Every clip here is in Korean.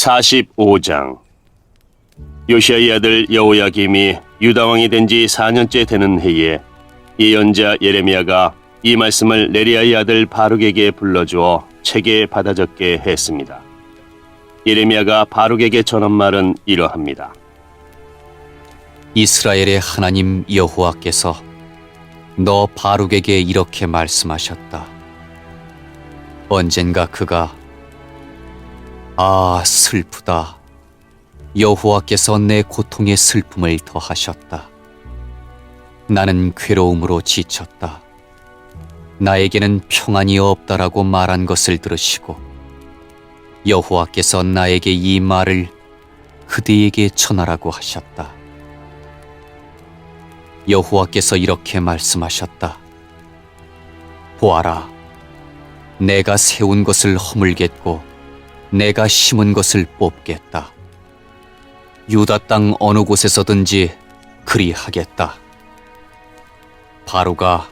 45장. 요시야의 아들 여호야김이 유다왕이 된 지 4년째 되는 해에 예언자 예레미야가 이 말씀을 네리야의 아들 바룩에게 불러주어 책에 받아 적게 했습니다. 예레미야가 바룩에게 전한 말은 이러합니다. 이스라엘의 하나님 여호와께서 너 바룩에게 이렇게 말씀하셨다. 언젠가 그가 슬프다. 여호와께서 내 고통의 슬픔을 더하셨다. 나는 괴로움으로 지쳤다. 나에게는 평안이 없다라고 말한 것을 들으시고 여호와께서 나에게 이 말을 그대에게 전하라고 하셨다. 여호와께서 이렇게 말씀하셨다. 보아라, 내가 세운 것을 허물겠고 내가 심은 것을 뽑겠다. 유다 땅 어느 곳에서든지 그리하겠다. 바룩아,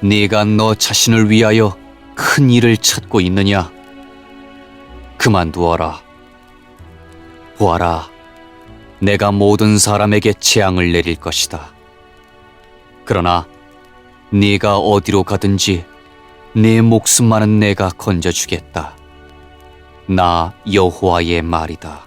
네가 너 자신을 위하여 큰 일을 찾고 있느냐? 그만두어라. 보아라, 내가 모든 사람에게 재앙을 내릴 것이다. 그러나 네가 어디로 가든지 네 목숨만은 내가 건져주겠다. 나 여호와의 말이다.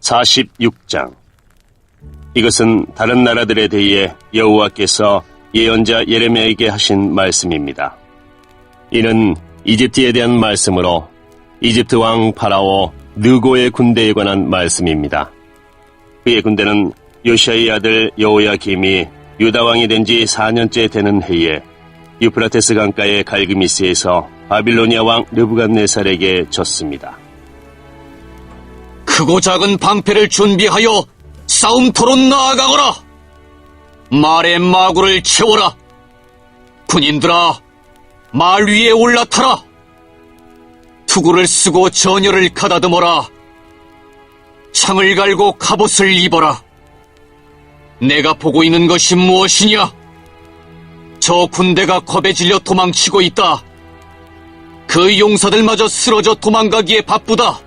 (46장) 이것은 다른 나라들에 대해 여호와께서 예언자 예레미야에게 하신 말씀입니다. 이는 이집트에 대한 말씀으로 이집트 왕 파라오 느고의 군대에 관한 말씀입니다. 그의 군대는 요시야의 아들 여호야김이 유다 왕이 된 지 4년째 되는 해에 유프라테스 강가의 갈그미스에서 바빌로니아 왕 느부갓네살에게 졌습니다. 크고 작은 방패를 준비하여 싸움터로 나아가거라. 말의 마구를 채워라. 군인들아, 말 위에 올라타라. 투구를 쓰고 전열을 가다듬어라. 창을 갈고 갑옷을 입어라. 내가 보고 있는 것이 무엇이냐? 저 군대가 겁에 질려 도망치고 있다. 그 용사들마저 쓰러져 도망가기에 바쁘다.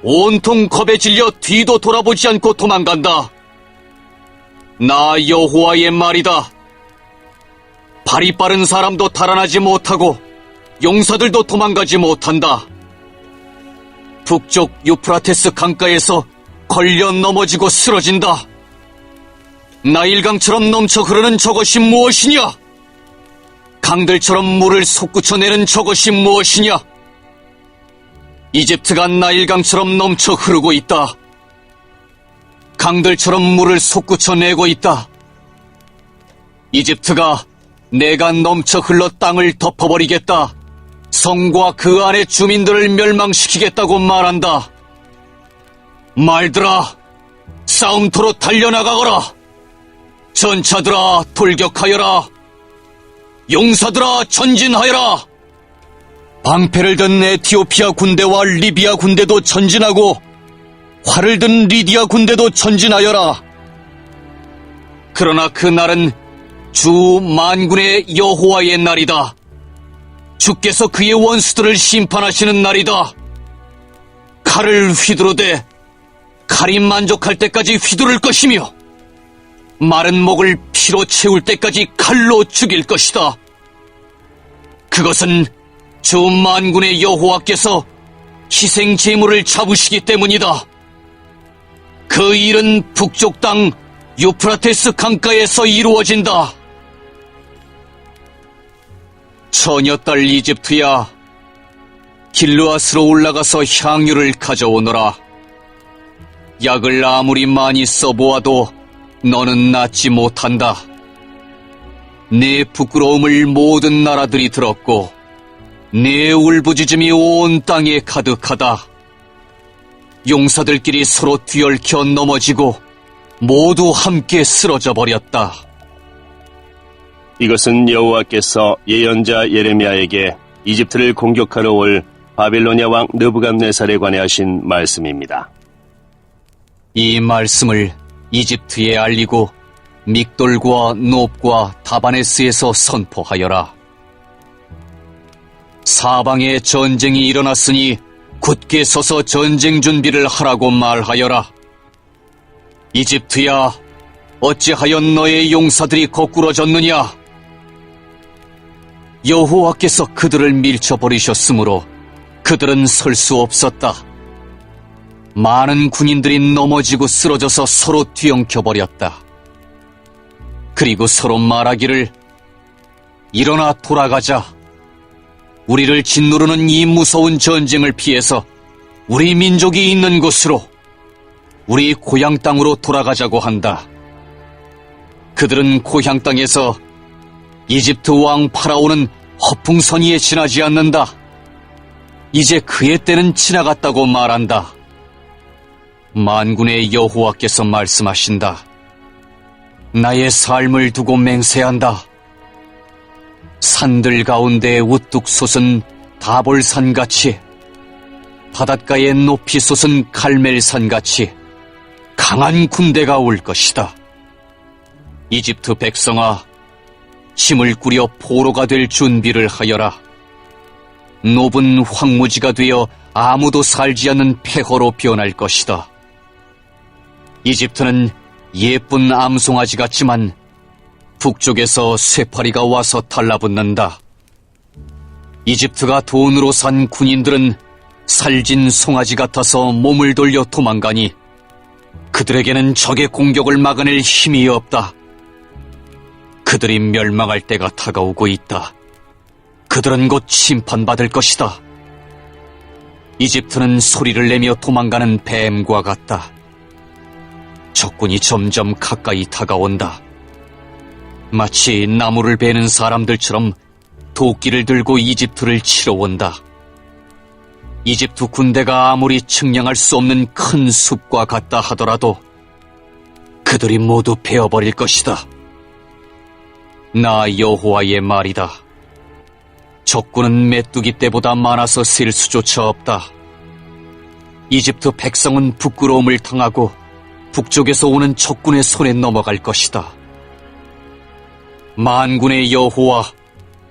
온통 겁에 질려 뒤도 돌아보지 않고 도망간다. 나 여호와의 말이다. 발이 빠른 사람도 달아나지 못하고 용사들도 도망가지 못한다. 북쪽 유프라테스 강가에서 걸려 넘어지고 쓰러진다. 나일강처럼 넘쳐 흐르는 저것이 무엇이냐? 강들처럼 물을 솟구쳐내는 저것이 무엇이냐? 이집트가 나일강처럼 넘쳐 흐르고 있다. 강들처럼 물을 솟구쳐내고 있다. 이집트가 내가 넘쳐 흘러 땅을 덮어버리겠다. 성과 그 안의 주민들을 멸망시키겠다고 말한다. 말들아, 싸움터로 달려나가거라. 전차들아, 돌격하여라. 용사들아, 전진하여라. 방패를 든 에티오피아 군대와 리비아 군대도 전진하고 활을 든 리디아 군대도 전진하여라. 그러나 그날은 주 만군의 여호와의 날이다. 주께서 그의 원수들을 심판하시는 날이다. 칼을 휘두르되 칼이 만족할 때까지 휘두를 것이며 마른 목을 피로 채울 때까지 칼로 죽일 것이다. 그것은 주 만군의 여호와께서 희생 제물을 잡으시기 때문이다. 그 일은 북쪽 땅 유프라테스 강가에서 이루어진다. 처녀딸 이집트야, 길르앗으로 올라가서 향유를 가져오너라. 약을 아무리 많이 써보아도 너는 낫지 못한다. 네 부끄러움을 모든 나라들이 들었고 네 울부짖음이 온 땅에 가득하다. 용사들끼리 서로 뒤얽혀 넘어지고 모두 함께 쓰러져 버렸다. 이것은 여호와께서 예언자 예레미야에게 이집트를 공격하러 올 바빌로니아 왕 느부갓네살에 관해 하신 말씀입니다. 이 말씀을 이집트에 알리고 믹돌과 놉과 다바네스에서 선포하여라. 사방에 전쟁이 일어났으니 굳게 서서 전쟁 준비를 하라고 말하여라. 이집트야, 어찌하여 너의 용사들이 거꾸러졌느냐? 여호와께서 그들을 밀쳐버리셨으므로 그들은 설 수 없었다. 많은 군인들이 넘어지고 쓰러져서 서로 뒤엉켜버렸다. 그리고 서로 말하기를, 일어나 돌아가자. 우리를 짓누르는 이 무서운 전쟁을 피해서 우리 민족이 있는 곳으로, 우리 고향 땅으로 돌아가자고 한다. 그들은 고향 땅에서 이집트 왕 파라오는 허풍선이에 지나지 않는다. 이제 그의 때는 지나갔다고 말한다. 만군의 여호와께서 말씀하신다. 나의 삶을 두고 맹세한다. 산들 가운데 우뚝 솟은 다볼산같이, 바닷가에 높이 솟은 갈멜산같이 강한 군대가 올 것이다. 이집트 백성아, 힘을 꾸려 포로가 될 준비를 하여라. 노은 황무지가 되어 아무도 살지 않는 폐허로 변할 것이다. 이집트는 예쁜 암송아지 같지만 북쪽에서 쇠파리가 와서 달라붙는다. 이집트가 돈으로 산 군인들은 살진 송아지 같아서 몸을 돌려 도망가니 그들에게는 적의 공격을 막아낼 힘이 없다. 그들이 멸망할 때가 다가오고 있다. 그들은 곧 심판받을 것이다. 이집트는 소리를 내며 도망가는 뱀과 같다. 적군이 점점 가까이 다가온다. 마치 나무를 베는 사람들처럼 도끼를 들고 이집트를 치러 온다. 이집트 군대가 아무리 측량할 수 없는 큰 숲과 같다 하더라도 그들이 모두 베어버릴 것이다. 나 여호와의 말이다. 적군은 메뚜기 떼보다 많아서 셀 수조차 없다. 이집트 백성은 부끄러움을 당하고 북쪽에서 오는 적군의 손에 넘어갈 것이다. 만군의 여호와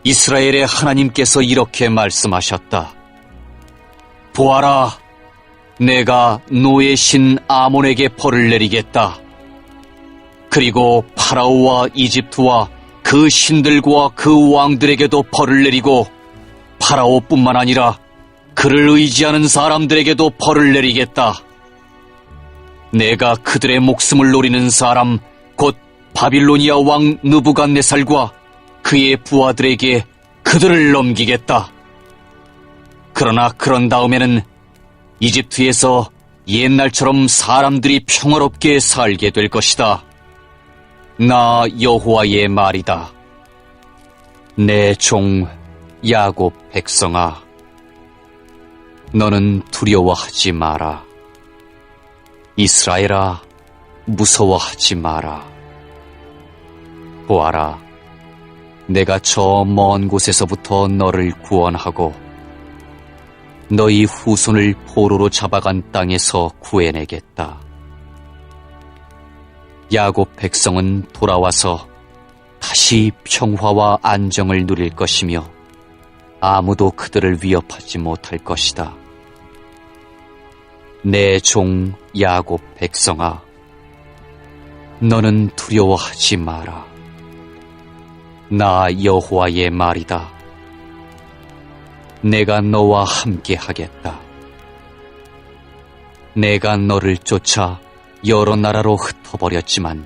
이스라엘의 하나님께서 이렇게 말씀하셨다. 보아라, 내가 노의 신 아몬에게 벌을 내리겠다. 그리고 파라오와 이집트와 그 신들과 그 왕들에게도 벌을 내리고 파라오뿐만 아니라 그를 의지하는 사람들에게도 벌을 내리겠다. 내가 그들의 목숨을 노리는 사람, 곧 바빌로니아 왕 느부갓네살과 그의 부하들에게 그들을 넘기겠다. 그러나 그런 다음에는 이집트에서 옛날처럼 사람들이 평화롭게 살게 될 것이다. 나 여호와의 말이다. 내 종 야곱 백성아, 너는 두려워하지 마라. 이스라엘아, 무서워하지 마라. 보아라, 내가 저 먼 곳에서부터 너를 구원하고 너희 후손을 포로로 잡아간 땅에서 구해내겠다. 야곱 백성은 돌아와서 다시 평화와 안정을 누릴 것이며 아무도 그들을 위협하지 못할 것이다. 내 종 야곱 백성아, 너는 두려워하지 마라. 나 여호와의 말이다. 내가 너와 함께 하겠다. 내가 너를 쫓아 여러 나라로 흩어버렸지만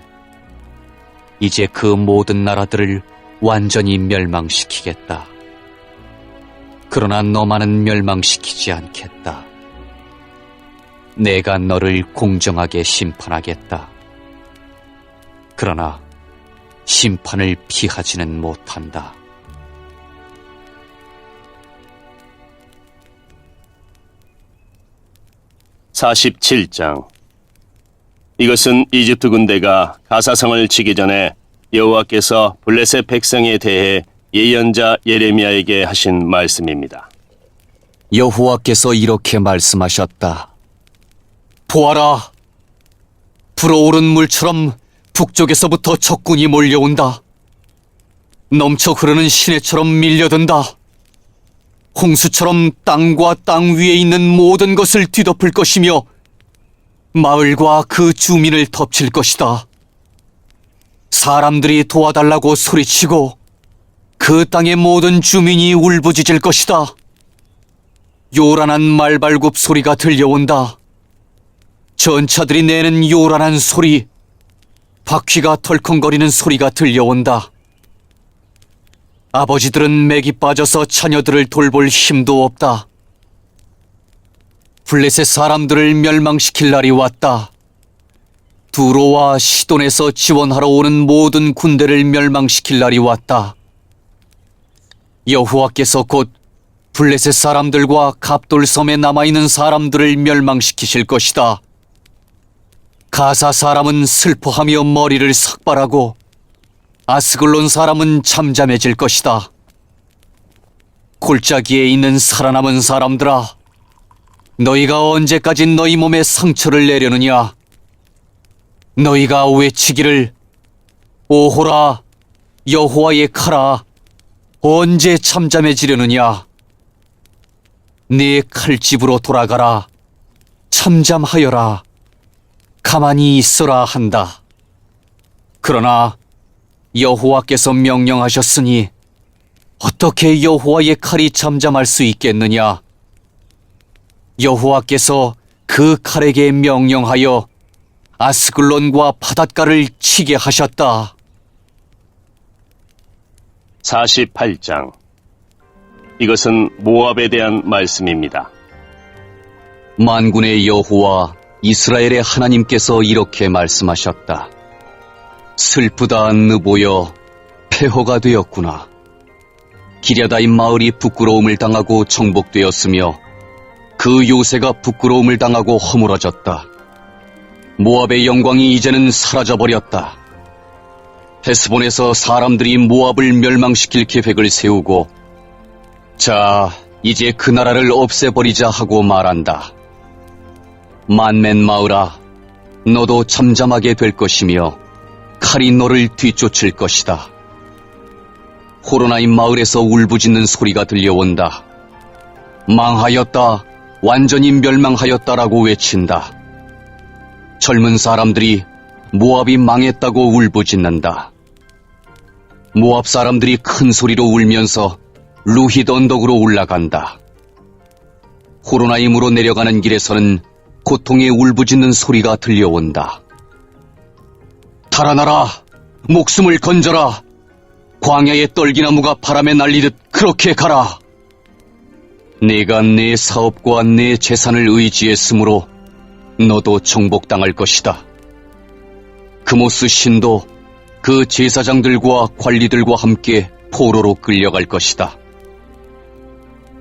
이제 그 모든 나라들을 완전히 멸망시키겠다. 그러나 너만은 멸망시키지 않겠다. 내가 너를 공정하게 심판하겠다. 그러나 심판을 피하지는 못한다. (47장) 이것은 이집트 군대가 가사성을 치기 전에 여호와께서 블레셋 백성에 대해 예언자 예레미야에게 하신 말씀입니다. 여호와께서 이렇게 말씀하셨다. 보아라, 불어오른 물처럼 북쪽에서부터 적군이 몰려온다. 넘쳐 흐르는 시내처럼 밀려든다. 홍수처럼 땅과 땅 위에 있는 모든 것을 뒤덮을 것이며 마을과 그 주민을 덮칠 것이다. 사람들이 도와달라고 소리치고 그 땅의 모든 주민이 울부짖을 것이다. 요란한 말발굽 소리가 들려온다. 전차들이 내는 요란한 소리, 바퀴가 덜컹거리는 소리가 들려온다. 아버지들은 맥이 빠져서 자녀들을 돌볼 힘도 없다. 블레셋 사람들을 멸망시킬 날이 왔다. 두로와 시돈에서 지원하러 오는 모든 군대를 멸망시킬 날이 왔다. 여호와께서 곧 블레셋 사람들과 갑돌섬에 남아있는 사람들을 멸망시키실 것이다. 가사 사람은 슬퍼하며 머리를 삭발하고 아스글론 사람은 잠잠해질 것이다. 골짜기에 있는 살아남은 사람들아, 너희가 언제까지 너희 몸에 상처를 내려느냐? 너희가 외치기를 오호라 여호와의 칼아, 언제 잠잠해지려느냐? 네 칼집으로 돌아가라, 잠잠하여라, 가만히 있어라 한다. 그러나 여호와께서 명령하셨으니 어떻게 여호와의 칼이 잠잠할 수 있겠느냐? 여호와께서 그 칼에게 명령하여 아스글론과 바닷가를 치게 하셨다. 48장. 이것은 모압에 대한 말씀입니다. 만군의 여호와 이스라엘의 하나님께서 이렇게 말씀하셨다. 슬프다 느보여 폐허가 되었구나. 기랴다임 마을이 부끄러움을 당하고 정복되었으며 그 요새가 부끄러움을 당하고 허물어졌다. 모압의 영광이 이제는 사라져버렸다. 헤스본에서 사람들이 모압을 멸망시킬 계획을 세우고 자, 이제 그 나라를 없애버리자 하고 말한다. 만맨 마을아, 너도 잠잠하게 될 것이며 칼이 너를 뒤쫓을 것이다. 호로나임 마을에서 울부짖는 소리가 들려온다. 망하였다, 완전히 멸망하였다라고 외친다. 젊은 사람들이 모압이 망했다고 울부짖는다. 모압 사람들이 큰 소리로 울면서 루힛 언덕으로 올라간다. 호로나임으로 내려가는 길에서는 고통의 울부짖는 소리가 들려온다. 달아나라, 목숨을 건져라. 광야의 떨기나무가 바람에 날리듯 그렇게 가라. 내가 내 사업과 내 재산을 의지했으므로 너도 정복당할 것이다. 그모스 신도 그 제사장들과 관리들과 함께 포로로 끌려갈 것이다.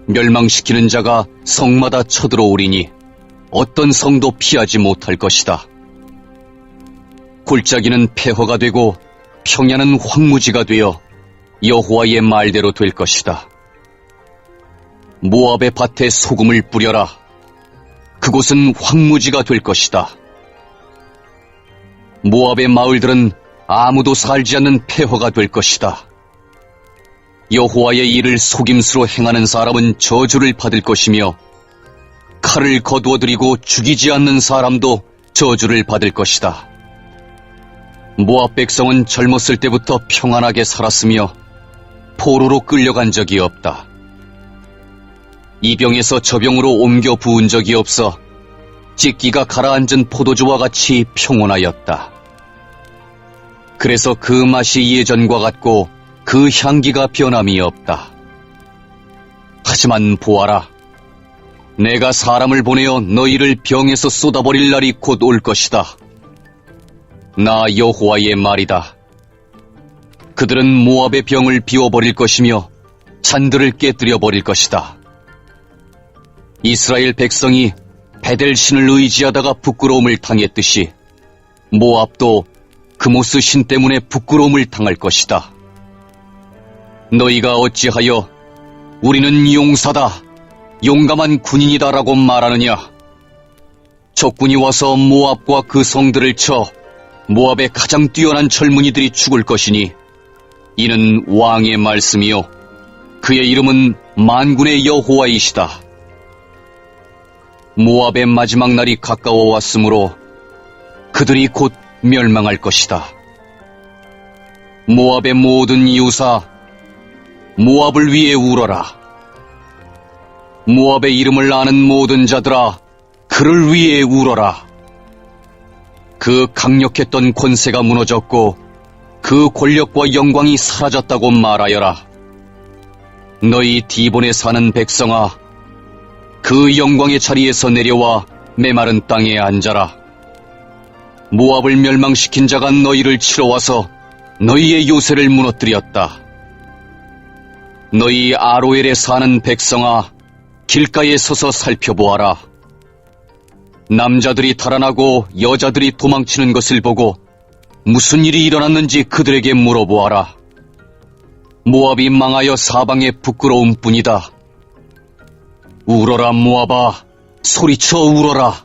멸망시키는 자가 성마다 쳐들어오리니 어떤 성도 피하지 못할 것이다. 골짜기는 폐허가 되고 평야는 황무지가 되어 여호와의 말대로 될 것이다. 모압의 밭에 소금을 뿌려라. 그곳은 황무지가 될 것이다. 모압의 마을들은 아무도 살지 않는 폐허가 될 것이다. 여호와의 일을 속임수로 행하는 사람은 저주를 받을 것이며 칼을 거두어들이고 죽이지 않는 사람도 저주를 받을 것이다. 모압 백성은 젊었을 때부터 평안하게 살았으며 포로로 끌려간 적이 없다. 이 병에서 저 병으로 옮겨 부은 적이 없어 찢기가 가라앉은 포도주와 같이 평온하였다. 그래서 그 맛이 예전과 같고 그 향기가 변함이 없다. 하지만 보아라, 내가 사람을 보내어 너희를 병에서 쏟아버릴 날이 곧 올 것이다. 나 여호와의 말이다. 그들은 모압의 병을 비워버릴 것이며 잔들을 깨뜨려 버릴 것이다. 이스라엘 백성이 베델 신을 의지하다가 부끄러움을 당했듯이 모압도 그모스 신 때문에 부끄러움을 당할 것이다. 너희가 어찌하여 우리는 용사다, 용감한 군인이다라고 말하느냐? 적군이 와서 모압과 그 성들을 쳐 모압의 가장 뛰어난 젊은이들이 죽을 것이니 이는 왕의 말씀이요 그의 이름은 만군의 여호와이시다. 모압의 마지막 날이 가까워 왔으므로 그들이 곧 멸망할 것이다. 모압의 모든 이웃아, 모압을 위해 울어라. 모압의 이름을 아는 모든 자들아, 그를 위해 울어라. 그 강력했던 권세가 무너졌고 그 권력과 영광이 사라졌다고 말하여라. 너희 디본에 사는 백성아, 그 영광의 자리에서 내려와 메마른 땅에 앉아라. 모압을 멸망시킨 자가 너희를 치러 와서 너희의 요새를 무너뜨렸다. 너희 아로엘에 사는 백성아, 길가에 서서 살펴보아라. 남자들이 달아나고 여자들이 도망치는 것을 보고 무슨 일이 일어났는지 그들에게 물어보아라. 모압이 망하여 사방에 부끄러움 뿐이다. 울어라 모압아, 소리쳐 울어라.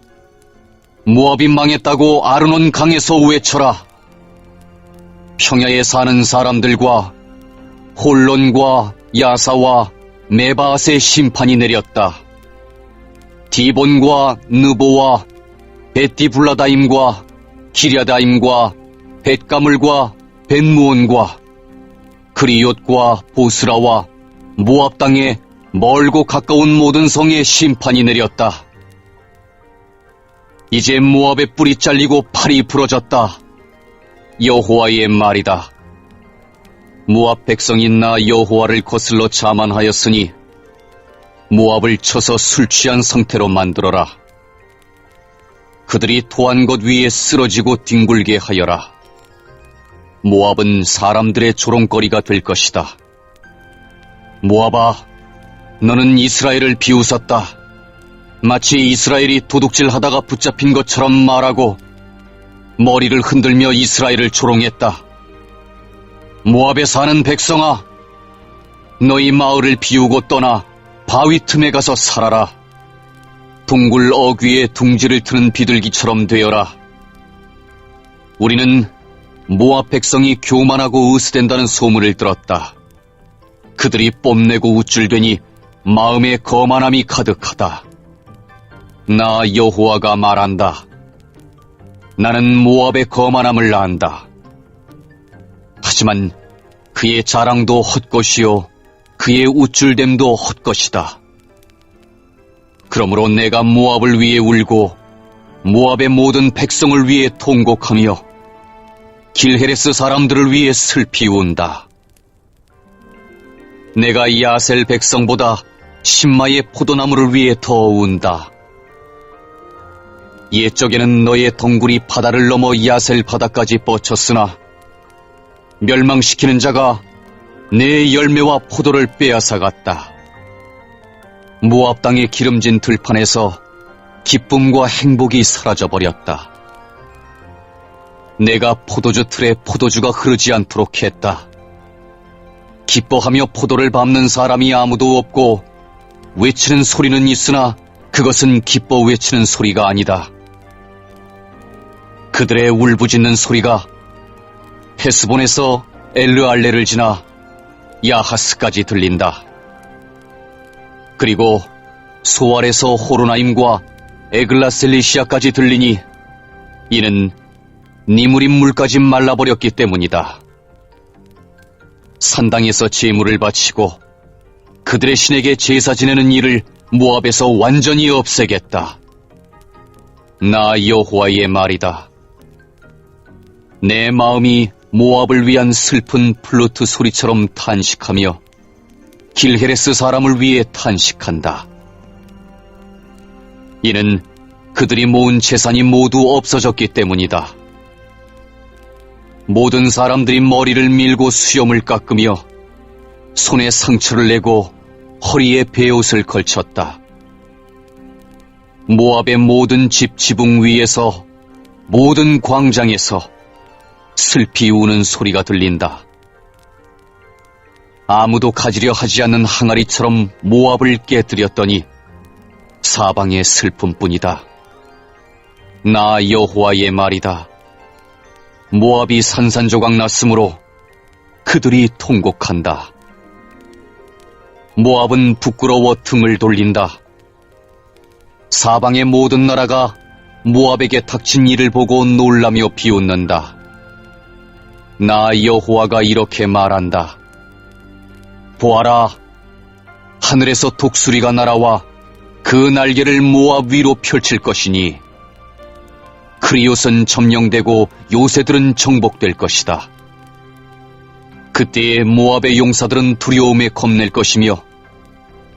모압이 망했다고 아르논 강에서 외쳐라. 평야에 사는 사람들과 홀론과 야사와 메바앗의 심판이 내렸다. 디본과 느보와 벳디블라다임과 기랴다임과 벳가물과 벳무온과 그리옷과 보스라와 모압 땅에 멀고 가까운 모든 성에 심판이 내렸다. 이제 모압의 뿔이 잘리고 팔이 부러졌다. 여호와의 말이다. 모압 백성인 나 여호와를 거슬러 자만하였으니 모압을 쳐서 술 취한 상태로 만들어라. 그들이 토한 것 위에 쓰러지고 뒹굴게 하여라. 모압은 사람들의 조롱거리가 될 것이다. 모압아, 너는 이스라엘을 비웃었다. 마치 이스라엘이 도둑질하다가 붙잡힌 것처럼 말하고 머리를 흔들며 이스라엘을 조롱했다. 모압에 사는 백성아, 너희 마을을 비우고 떠나 바위 틈에 가서 살아라. 둥글 어귀에 둥지를 트는 비둘기처럼 되어라. 우리는 모압 백성이 교만하고 으스댄다는 소문을 들었다. 그들이 뽐내고 우쭐대니 마음에 거만함이 가득하다. 나 여호와가 말한다. 나는 모압의 거만함을 안다. 하지만 그의 자랑도 헛것이요 그의 우쭐댐도 헛것이다. 그러므로 내가 모압을 위해 울고 모압의 모든 백성을 위해 통곡하며 길헤레스 사람들을 위해 슬피 운다. 내가 야셀 백성보다 신마의 포도나무를 위해 더 운다. 옛적에는 너의 덩굴이 바다를 넘어 야셀 바다까지 뻗쳤으나 멸망시키는 자가 내 열매와 포도를 빼앗아갔다. 모압 땅의 기름진 들판에서 기쁨과 행복이 사라져버렸다. 내가 포도주 틀에 포도주가 흐르지 않도록 했다. 기뻐하며 포도를 밟는 사람이 아무도 없고 외치는 소리는 있으나 그것은 기뻐 외치는 소리가 아니다. 그들의 울부짖는 소리가 헤스본에서 엘르알레를 지나 야하스까지 들린다. 그리고 소알에서 호로나임과 에글라셀리시아까지 들리니 이는 니무림 물까지 말라버렸기 때문이다. 산당에서 제물을 바치고 그들의 신에게 제사 지내는 일을 모압에서 완전히 없애겠다. 나 여호와의 말이다. 내 마음이 모압을 위한 슬픈 플루트 소리처럼 탄식하며 길헤레스 사람을 위해 탄식한다. 이는 그들이 모은 재산이 모두 없어졌기 때문이다. 모든 사람들이 머리를 밀고 수염을 깎으며 손에 상처를 내고 허리에 베옷을 걸쳤다. 모압의 모든 집 지붕 위에서 모든 광장에서 슬피 우는 소리가 들린다. 아무도 가지려 하지 않는 항아리처럼 모압을 깨뜨렸더니 사방의 슬픔뿐이다. 나 여호와의 말이다. 모압이 산산조각 났으므로 그들이 통곡한다. 모압은 부끄러워 등을 돌린다. 사방의 모든 나라가 모압에게 닥친 일을 보고 놀라며 비웃는다. 나 여호와가 이렇게 말한다. 보아라, 하늘에서 독수리가 날아와 그 날개를 모압 위로 펼칠 것이니 크리옷은 점령되고 요새들은 정복될 것이다. 그때에 모압의 용사들은 두려움에 겁낼 것이며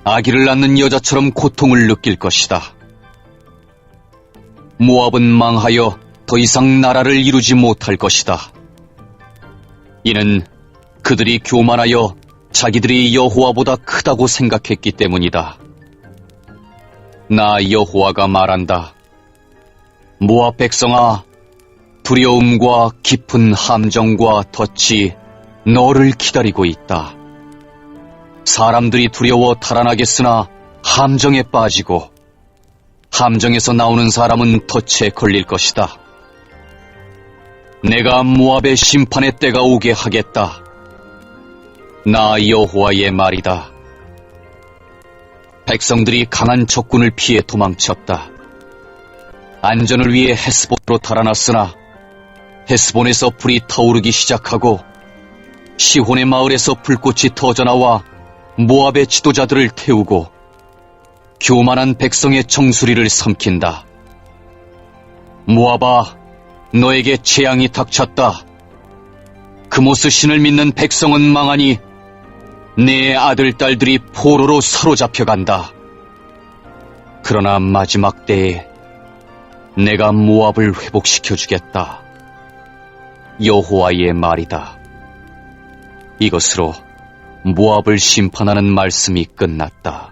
아기를 낳는 여자처럼 고통을 느낄 것이다. 모압은 망하여 더 이상 나라를 이루지 못할 것이다. 이는 그들이 교만하여 자기들이 여호와보다 크다고 생각했기 때문이다. 나 여호와가 말한다. 모압 백성아, 두려움과 깊은 함정과 덫이 너를 기다리고 있다. 사람들이 두려워 달아나겠으나 함정에 빠지고 함정에서 나오는 사람은 덫에 걸릴 것이다. 내가 모압의 심판의 때가 오게 하겠다. 나 여호와의 말이다. 백성들이 강한 적군을 피해 도망쳤다. 안전을 위해 헤스본으로 달아났으나 헤스본에서 불이 타오르기 시작하고 시혼의 마을에서 불꽃이 터져나와 모압의 지도자들을 태우고 교만한 백성의 정수리를 삼킨다. 모압아, 너에게 재앙이 닥쳤다. 그모스 신을 믿는 백성은 망하니 내 아들, 딸들이 포로로 사로잡혀간다. 그러나 마지막 때에 내가 모압을 회복시켜주겠다. 여호와의 말이다. 이것으로 모압을 심판하는 말씀이 끝났다.